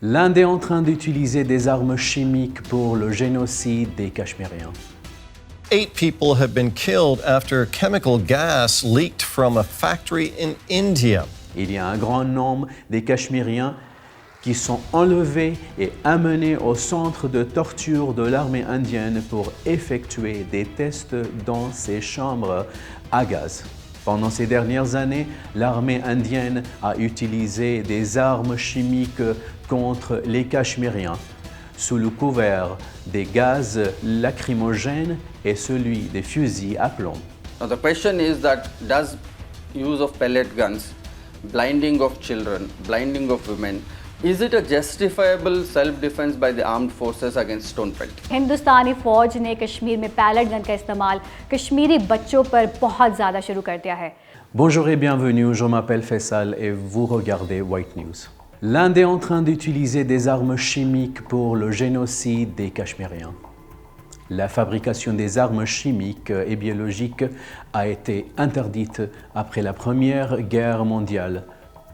L'Inde est en train d'utiliser des armes chimiques pour le génocide des Cachemiriens. 8 people have been killed after chemical gas leaked from a factory in India. Il y a un grand nombre des Cachemiriens qui sont enlevés et amenés au centre de torture de l'armée indienne pour effectuer des tests dans ces chambres à gaz. Pendant ces dernières années, l'armée indienne a utilisé des armes chimiques contre les Cachemiriens sous le couvert des gaz lacrymogènes et celui des fusils à plomb. Now the question is that does use of pellet guns, blinding of children, blinding of women, is it a justifiable self-defense by the armed forces against stone pelting? हिंदुस्तानी फौज ने कश्मीर में pellet gun का इस्तेमाल कश्मीरी बच्चों पर बहुत ज़्यादा शुरू कर दिया है। Bonjour et bienvenue, je m'appelle Faisal et vous regardez White News. L'Inde est en train d'utiliser des armes chimiques pour le génocide des Cachemiriens. La fabrication des armes chimiques et biologiques a été interdite après la Première Guerre mondiale.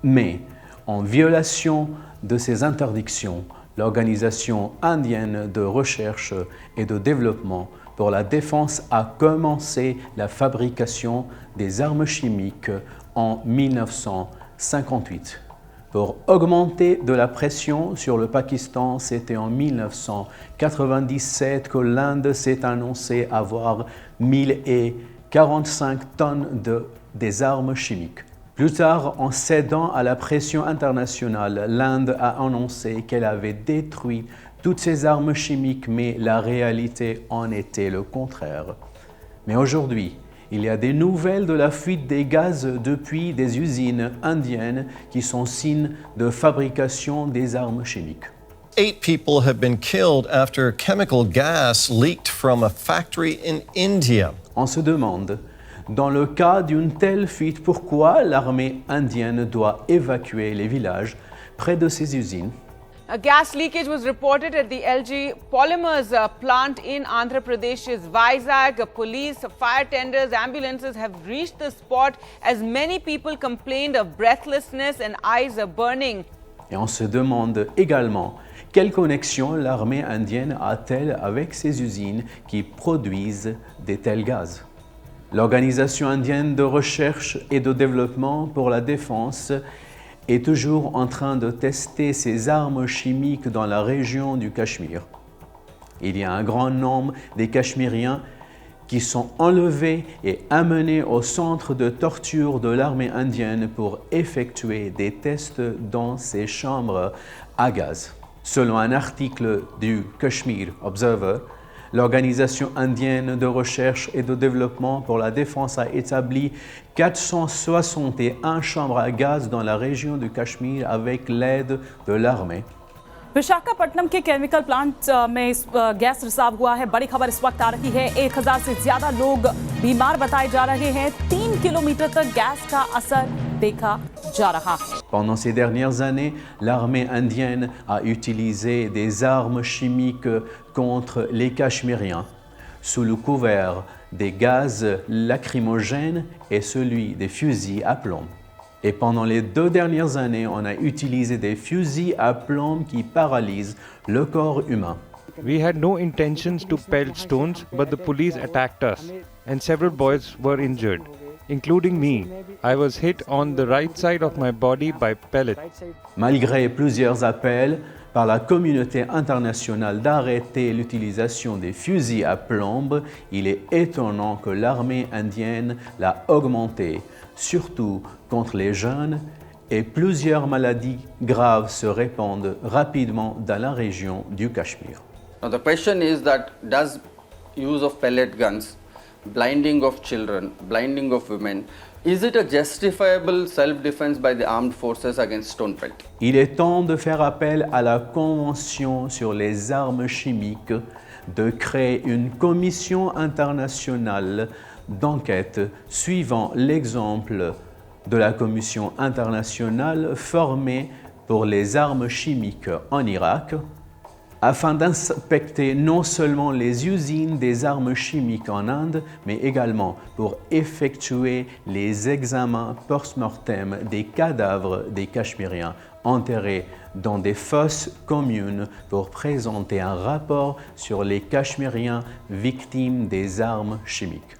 Mais, en violation de ces interdictions, l'Organisation indienne de recherche et de développement pour la défense a commencé la fabrication des armes chimiques en 1958. Pour augmenter de la pression sur le Pakistan, c'était en 1997 que l'Inde s'est annoncée avoir 1045 tonnes des armes chimiques. Plus tard, en cédant à la pression internationale, l'Inde a annoncé qu'elle avait détruit toutes ces armes chimiques, mais la réalité en était le contraire. Mais aujourd'hui, il y a des nouvelles de la fuite des gaz depuis des usines indiennes qui sont signes de fabrication des armes chimiques. 8 people have been killed after chemical gas leaked from a factory in India. On se demande, dans le cas d'une telle fuite, pourquoi l'armée indienne doit évacuer les villages près de ces usines? A gas leakage was reported at the LG Polymers plant in Andhra Pradesh's Vizag. Police, fire tenders, ambulances have reached the spot as many people complained of breathlessness and eyes burning. Et on se demande également quelle connexion l'armée indienne a-t-elle avec ces usines qui produisent de tels gaz. L'Organisation indienne de recherche et de développement pour la défense est toujours en train de tester ces armes chimiques dans la région du Cachemire. Il y a un grand nombre des Cachemiriens qui sont enlevés et amenés au centre de torture de l'armée indienne pour effectuer des tests dans ces chambres à gaz. Selon un article du Kashmir Observer, l'Organisation indienne de recherche et de développement pour la défense a établi 461 chambres à gaz dans la région du Cachemire avec l'aide de l'armée. Visakhapatnam के chemical plant में गैस रिसाव हुआ है। बड़ी खबर इस वक्त आ रही है, 1000 से ज्यादा लोग बीमार बताए जा रहे हैं। 3 किलोमीटर तक गैस का असर देखा जा रहा है। Pendant ces dernières années, l'armée indienne a utilisé des armes chimiques contre les Cachemiriens sous le couvert des gaz lacrymogènes et celui des fusils à plomb. Et pendant les 2 dernières années, on a utilisé des fusils à plomb qui paralysent le corps humain. We had no intentions to pelt stones, but the police attacked us, and several boys were injured, including me. I was hit on the right side of my body by pellets. Malgré plusieurs appels par la communauté internationale d'arrêter l'utilisation des fusils à plomb, il est étonnant que l'armée indienne l'a augmenté, surtout contre les jeunes, et plusieurs maladies graves se répandent rapidement dans la région du Cachemire. Now the question is that does use of pellet guns, blinding of children, blinding of women, is it a justifiable self-defense by the armed forces against stone pelting? Il est temps de faire appel à la Convention sur les armes chimiques, de créer une commission internationale d'enquête suivant l'exemple de la commission internationale formée pour les armes chimiques en Irak, afin d'inspecter non seulement les usines des armes chimiques en Inde, mais également pour effectuer les examens post-mortem des cadavres des Cachemiriens enterrés dans des fosses communes pour présenter un rapport sur les Cachemiriens victimes des armes chimiques.